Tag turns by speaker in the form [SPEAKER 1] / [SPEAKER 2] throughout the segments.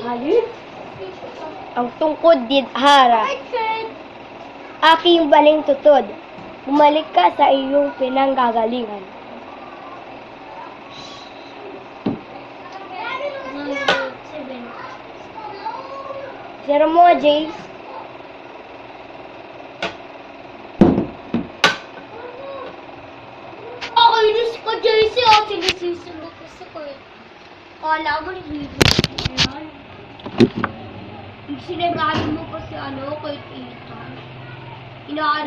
[SPEAKER 1] Halin? Ang tungkod didhara. Aking baling tutod. Bumalik ka sa iyong pinanggagalingan. Zero mo, Jace.
[SPEAKER 2] Ako inis ko, JC. Sinisisunod ko sa ko. Kala mo, nilibig. Sinagahan mo pa si kay tita.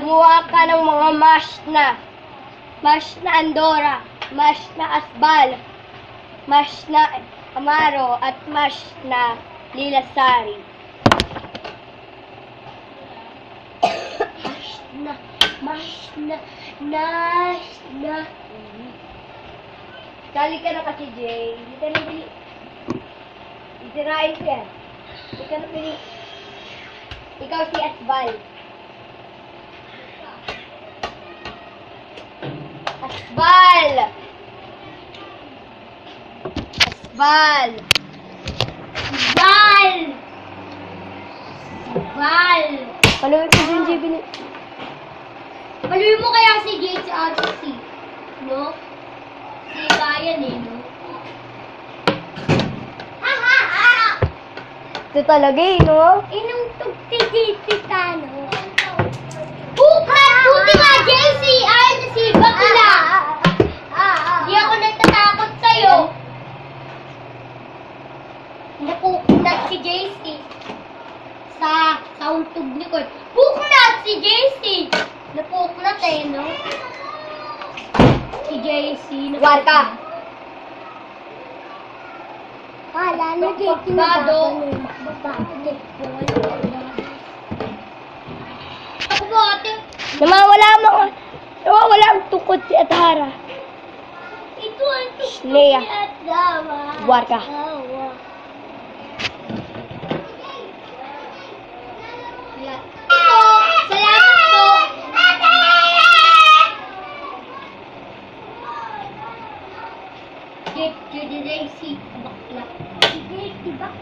[SPEAKER 1] Gumawa ka ng mga mash na Andorra, mash na Asbal, mash na Amaro, at mash na Lilasari.
[SPEAKER 2] Mash na.
[SPEAKER 1] Sali ka na kasi, Jay. Hindi ka na pili. Itirain ka. Hindi ka na pili. Ikaw si Asbal. Asbal! Asbal!
[SPEAKER 2] Bal!
[SPEAKER 1] Paluin ko dun, Jay.
[SPEAKER 2] Paluin mo kaya si JC at si no? Si Ryan no?
[SPEAKER 1] Ito talaga no?
[SPEAKER 2] Inong tugti-JC ka, no? Buti nga, JC! Ay, si Bakla! Di ako natatakot sa'yo. Napuknat si JC. Sa untog ni Kurt. Puknat si JC! Napuknat no? Si JC.
[SPEAKER 1] Warka!
[SPEAKER 2] Kala na JC na Ako ba, ate?
[SPEAKER 1] Nawawala ang tukod si Atara.
[SPEAKER 2] Ito ang
[SPEAKER 1] Lea.
[SPEAKER 2] at gawa.
[SPEAKER 1] Warka.
[SPEAKER 2] Salamat po. Jake, Judy Daisy, bakla. Jake, bakla.